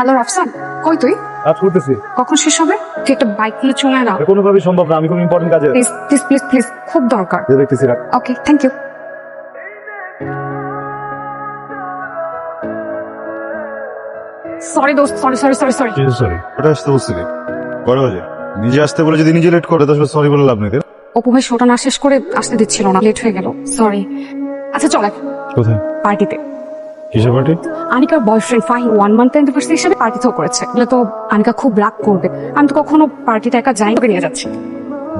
Hello Rafsan, কই তুই? কাজ করতেছি। কখন শেষ হবে? তুই একটা বাইক নিয়ে চলে আয় না। কোনোভাবেই সম্ভব না, আমি কোনো ইম্পর্টেন্ট কাজে। প্লিজ প্লিজ প্লিজ প্লিজ, খুব দরকার। দেখতেছি। ওকে, থ্যাংক ইউ। সরি দোস্ত, sorry sorry sorry sorry. Sorry, ওটা আসতে বলছিলি কটা বাজে? নিজে আসতে বলে যদি নিজে লেট করে তো সরি বলে লাভ নেই। অপু ভাই শোটা না শেষ করে আসতে দিচ্ছিল না, লেট হয়ে গেল, সরি। আচ্ছা চল কোথায়? পার্টিতে। কিসের পার্টি? আনিকার বয়ফ্রেন্ড ফাহিম 1 মান্থ অ্যানিভার্সারি হিসেবে পার্টি থ্রো করেছে। এগুলো তো আনিকা খুব রাগ করবে। আমি তো কখনো পার্টিতে একা যাই, ওকে নিয়ে যাচ্ছি।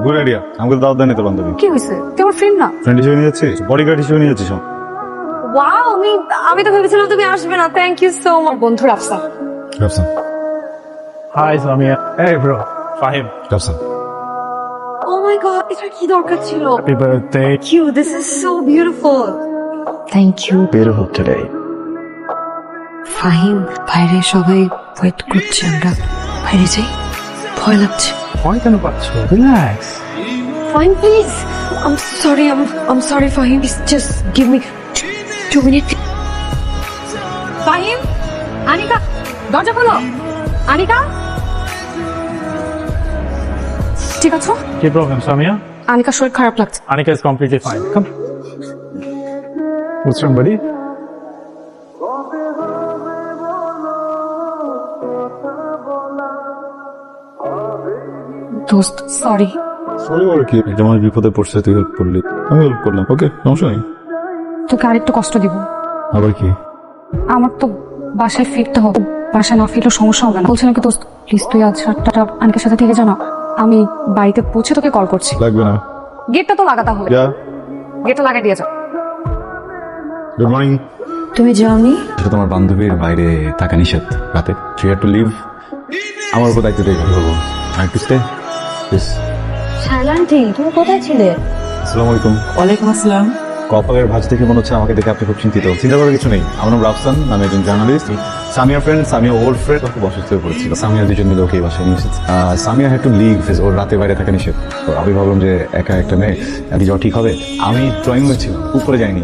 Good idea. আমাকে দাওয়াত দেয়নি তোর বান্ধবী? কি হয়েছে? তুই আমার ফ্রেন্ড না? ফ্রেন্ড হিসেবে নিয়ে যাচ্ছিস? বডিগার্ড হিসেবে নিয়ে যাচ্ছিস? ওয়াও, আমি তো ভেবেছিলাম তুমি আসবে না। Thank you so much. বন্ধু রাফসান। রাফসান। হাই সামিয়া। এই bro, Fahim. Rafsan. Oh my god, এটা কি দরকার ছিল? Happy birthday. You, this is so beautiful. Thank you. Beautiful today. Fahim, বাইরে সবাই ওয়েট করছে, আমরা বাইরে যাই, ভয় লাগছে। ভয় কেন পাচ্ছ? Relax. Fine, please. I'm sorry, Fahim. Just give me 2 minutes. Fahim, Anika, দরজা খোলো। আনিকা, ঠিক আছো? কি প্রবলেম সামিয়া? আনিকা শরীর খারাপ লাগছে। Anika is completely fine. Come. What's wrong, buddy? দোস্ত, সরি। সরি বল কি? এটা আমার বিপদে পড়ছে, তুই হেল্প করলি, আমি হেল্প করলাম। ওকে, সমস্যা নেই। তোকে আরেকটু কষ্ট দিব। আবার কি? আমার তো বাসায় ফিরতে হবে। বাসায় না ফিরলে সমস্যা হবে না। বলছি নাকি দোস্ত, প্লিজ তুই আজ রাতটা আনিকার সাথে থেকে জানা। আমি বাড়িতে পৌঁছে তোকে কল করছি। লাগবে না। গেটটা তো লাগাতে হবে। যা। গেটটা লাগাই দিয়ে যা। Good morning. তুমি যাওনি? সেটা তোমার বান্ধবীর বাইরে থাকা নিষেধ রাতে। She had to leave. আমার উপর দায়িত্ব দিয়ে কথা বলবো। আর একটু স্টে প্লিজ। শাইলান্টি, তুমি কোথায় ছিলে? আসসালামু আলাইকুম। ওয়ালাইকুম আসসালাম। কপালের ভাঁজ দেখে মনে হচ্ছে আমাকে দেখে আপনি খুব চিন্তিত। চিন্তা করার কিছু নেই। আমার নাম রাফসান, আমি একজন জার্নালিস্ট। সামিয়ার ফ্রেন্ড, সামিয়া ওল্ড ফ্রেন্ড, খুব অসুস্থ হয়ে পড়েছিল। সামিয়া দুজন মিলে ওকে বাসায় নিয়ে এসেছে। সামিয়া হ্যাড টু লিভ, ওর রাতে বাইরে থাকা নিষেধ। তো আমি ভাবলাম যে একা একটা মেয়ে কি যাওয়া ঠিক হবে। আমি ড্রয়িং রুমে ছিলাম, উপরে যাইনি।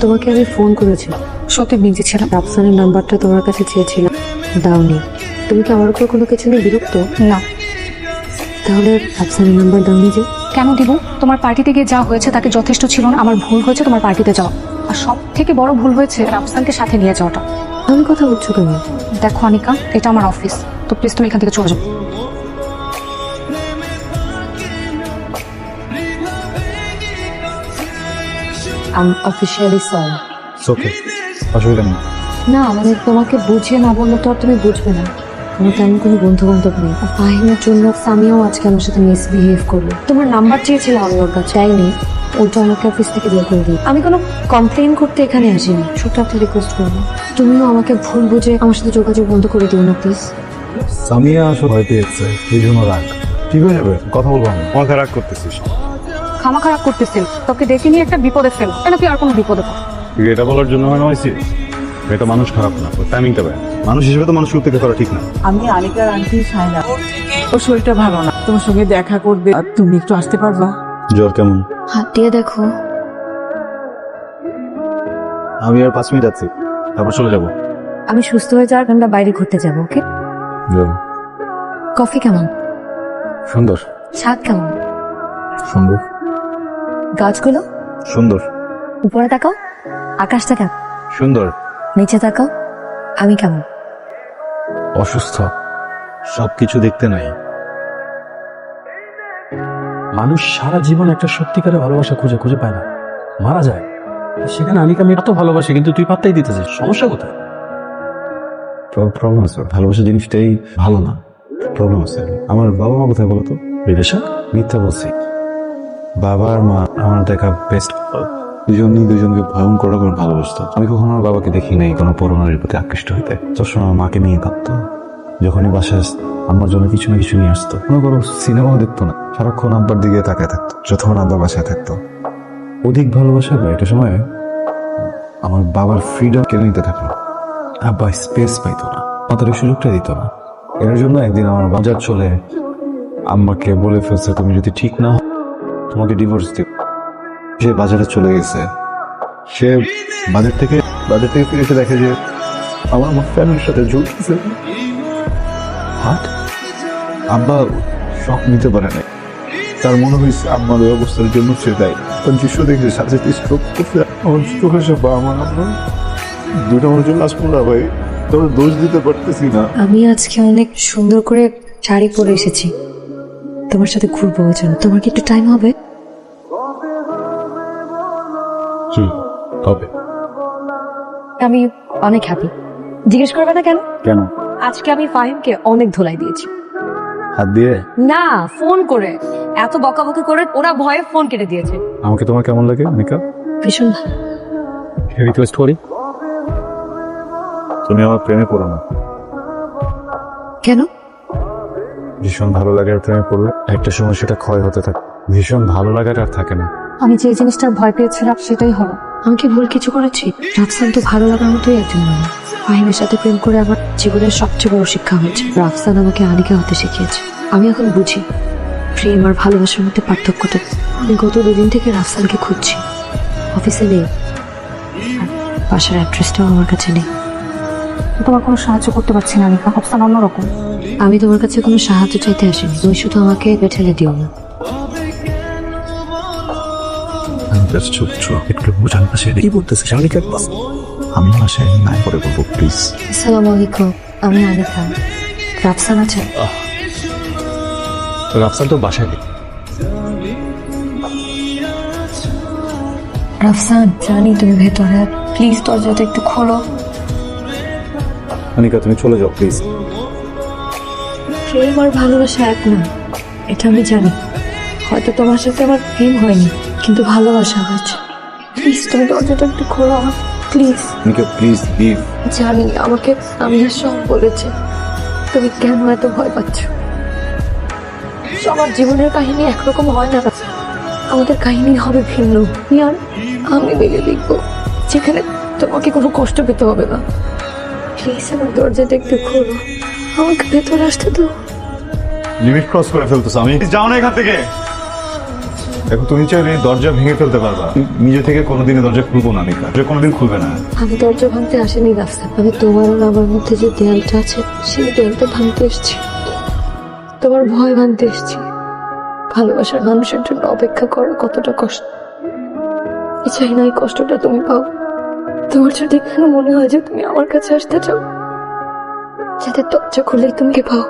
তোমাকে আমি ফোন করেছিলাম, সত্যি বিজি ছিলাম। রাফসানের নাম্বারটা তোমার কাছে চেয়েছিলাম, দাওনি। তুমি কি আমার উপর কোনো কিছু নিয়ে বিরক্ত? না। তাহলে রাফসানের নাম্বার দাওনি যে? কেন দিব? তোমার পার্টিতে গিয়ে যা হয়েছে তাকে যথেষ্ট ছিল না। আমার ভুল হয়েছে তোমার পার্টিতে যাওয়া, আর সব থেকে বড় ভুল হয়েছে রাফসানকে সাথে নিয়ে যাওয়াটা। আমি কথা বলছো তুমি? দেখো আনিকা, এটা আমার অফিস, তো প্লিজ তুমি এখান থেকে চলে যাও। আমি অফিসিয়ালি সরি। ওকে, অসুবিধা নেই। না মানে তোমাকে বুঝিয়ে না বললে তো আর তুমি বুঝবে না। আমার তেমন কোনো বন্ধু বান্ধব নেই। ফাহিমের জন্য সামিয়াও আজকে আমার সাথে মিসবিহেভ করলো। তোমার নাম্বার চেয়েছিলাম আমি, ওর কাছে চাইনি। ওটা আমাকে অফিস থেকে বের করে দিই। আমি কোনো কমপ্লেন করতে এখানে আসিনি, ছোট্ট একটা রিকোয়েস্ট করবো, তুমিও আমাকে ভুল বুঝে আমার সাথে যোগাযোগ বন্ধ করে দিও না প্লিজ। সামিয়া আসলে ভয় পেয়েছে, এই জন্য রাগ। ঠিক হয়ে যাবে, কথা বলবো আমি। আমাকে রাগ করতেছিস? খামা খারাপ করতেছিল, তোকে ডেকে নিয়ে একটা বিপদে ফেল। কেন তুই আর কোনো বিপদে পড়? তুই এটা বলার জন্য হয় নয়ছি। এটা মানুষ খারাপ না, টাইমিংটা ব্যয়। মানুষ হিসেবে তো মানুষ উত্তেজনা করা ঠিক না। আমি আনিকার আন্টি সাইনা। ওর শরীরটা ভালো না, তোমার সঙ্গে দেখা করবে। আর তুমি একটু আসতে পারবা? জ্বর কেমন? হাত দিয়ে দেখো। আমি আর 5 মিনিট আছি, তারপর চলে যাবো। আমি সুস্থ হয়ে যাওয়ার আমরা বাইরে ঘুরতে যাবো, ওকে? কফি কেমন? সুন্দর। ছাদ কেমন? সুন্দর। গাছগুলো? সুন্দর। উপরে তাকাও। আকাশটা কেমন? সুন্দর। নিচে তাকাও। আমি কেমন? অসুস্থ। সবকিছু দেখতে নাই। মানুষ সারা জীবন একটা সত্যিকারের ভালোবাসা খুঁজে খুঁজে পায় না, মারা যায়। সেখানে আনিকা মেয়ে এত ভালোবাসে, কিন্তু তুই পাত্তাই দিতেছিস। সমস্যা কোথায়? প্রবলেম আছে, ভালোবাসা জিনিসটাই ভালো না। প্রবলেম আছে। আমার বাবা মা কোথায় বলো তো? বিদেশে? মিথ্যা বলছি। বাবা আর মা আমার দেখা বেস্ট। দুজনই দুজনকে ভয়ঙ্কর রকম ভালোবাসতো। আমি কখনো আমার বাবাকে দেখি নাই কোনো পরনারীর প্রতি আকৃষ্ট হইতে। সবসময় আমার মাকে নিয়ে কাঁদতো। যখনই বাসায় আমার জন্য কিছু না কিছু নিয়ে আসতো। কোনো বড় সিনেমাও দেখতো না, সারাক্ষণ আব্বার দিকে তাকায় থাকতো যতক্ষণ আব্বা বাসায় থাকতো। অধিক ভালোবাসা একটা সময় আমার বাবার ফ্রিডম কেড়ে নিতে থাকলো। আব্বা স্পেস পাইতো না, মাতার সুযোগটা দিত না। এর জন্য একদিন আমার বাজার চলে আম্মাকে বলে ফেলছে, তুমি যদি ঠিক না হও তোমাকে ডিভোর্স দিব। সে বাজারে চলে গেছে। সে বাজার থেকে বাজার থেকে ফিরে এসে দেখে যে আমার ফ্যামিলির সাথে ঝুলতেছে। হাট আব্বা শখ নিতে পারে নাই, তার মনে হয়েছে আম্মার ওই অবস্থার জন্য সে দায়ী। তখন দৃশ্য দেখে সাথে স্ট্রোক করছে। আমার চোখে সে বা আমার আম্মা দুইটা মানুষের লাশ পড়া ভাই, তবে দোষ দিতে পারতেছি না। আমি আজকে অনেক সুন্দর করে শাড়ি পরে এসেছি তোমার সাথে ঘুরবো ওই জন্য। তোমার কি একটু টাইম হবে? হবে। আমি অনেক হ্যাপি। জিজ্ঞেস করবে না কেন? কেন? আজকে আমি ফাহিমকে অনেক ধোলাই দিয়েছি। হাত দিয়ে? না, ফোন করে এত বকাবকি করে ওরা ভয়ে ফোন কেটে দিয়েছে। আমাকে তোমার কেমন লাগে অনিকা? ভীষণ ভালো। রিকোয়েস্ট করি, তুমি আমার প্রেমে পড়ো না। কেন? ভীষণ ভালো লাগার প্রেমে পড়লে একটা সময় সেটা ক্ষয় হতে থাকে। ভীষণ ভালো লাগাটা আর থাকে না। আমি যে জিনিসটার ভয় পেয়েছিলাম সেটাই হলো। আমি কি ভুল কিছু করেছি? রাফসান তো ভালো লাগার মতোই একজন মানুষ। ফাহিমের সাথে প্রেম করে আমার জীবনের সবচেয়ে বড় শিক্ষা হয়েছে। রাফসান আমাকে আনিকা হতে শিখিয়েছে। আমি এখন বুঝি প্রেম আর ভালোবাসার মধ্যে পার্থক্যটা। আমি গত 2 দিন থেকে রাফসানকে খুঁজছি। অফিসে নেই, আর বাসার অ্যাড্রেসটাও আমার কাছে নেই। তোমার কোনো সাহায্য করতে পারছি না আনিকা, অবস্থান অন্যরকম। আমি তোমার কাছে কোনো সাহায্য চাইতে আসিনি, তুমি শুধু আমাকে ঠেলে দিও না। একটু বোঝান পাশে কি বলতেছে শালিকা, আমি মাসে নাই করে বলবো প্লিজ। আসসালামু আলাইকুম, আমি আনিকা। রাফসান আছে? রাফসান তো বাসায় নেই। রাফসান, জানি তুমি ভেতরে, প্লিজ দরজাটা একটু খোলো। অনিকা তুমি চলে যাও প্লিজ। প্রেম আর ভালোবাসা এক না, এটা আমি জানি। হয়তো তোমার সাথে আমার প্রেম হয়নি, কিন্তু ভালোবাসা হয়েছে। প্লিজ তুমি দরজাটা একটু খোলো আমার, প্লিজ। Anika please leave. জানি আমাকে সামিয়া সব বলেছে, তুমি কেন এত ভয় পাচ্ছ? সবার জীবনের কাহিনী একরকম হয় না, আমাদের কাহিনী হবে ভিন্ন। আর আমি মিলে দেখবো যেখানে তোমাকে কোনো কষ্ট পেতে হবে না। প্লিজ আমার দরজাটা একটু খোলো, আমাকে ভেতরে আসতে তো। লিমিট ক্রস করে ফেলতেছো। আমি যাও না এখান থেকে। দেখো তুমি চাইলে দরজা ভেঙে ফেলতে পারবা, নিজে থেকে কোনোদিনই দরজা খুলবো না অনিকা, কোনোদিন খুলবে না। আমি দরজা ভাঙতে আসিনি রাস্তা, আমি তোমার আর আমার মধ্যে যে দেয়ালটা আছে সেই দেয়ালটা ভাঙতে এসেছি। তোমার ভয় ভাঙতে এসেছি। ভালোবাসার মানুষের জন্য অপেক্ষা করা কতটা কষ্ট, চাই না এই কষ্টটা তুমি পাও। তোমার যদি কেন মনে হয় যে তুমি আমার কাছে আসতে চাও, যাতে দরজা খুলেই তুমি পাও।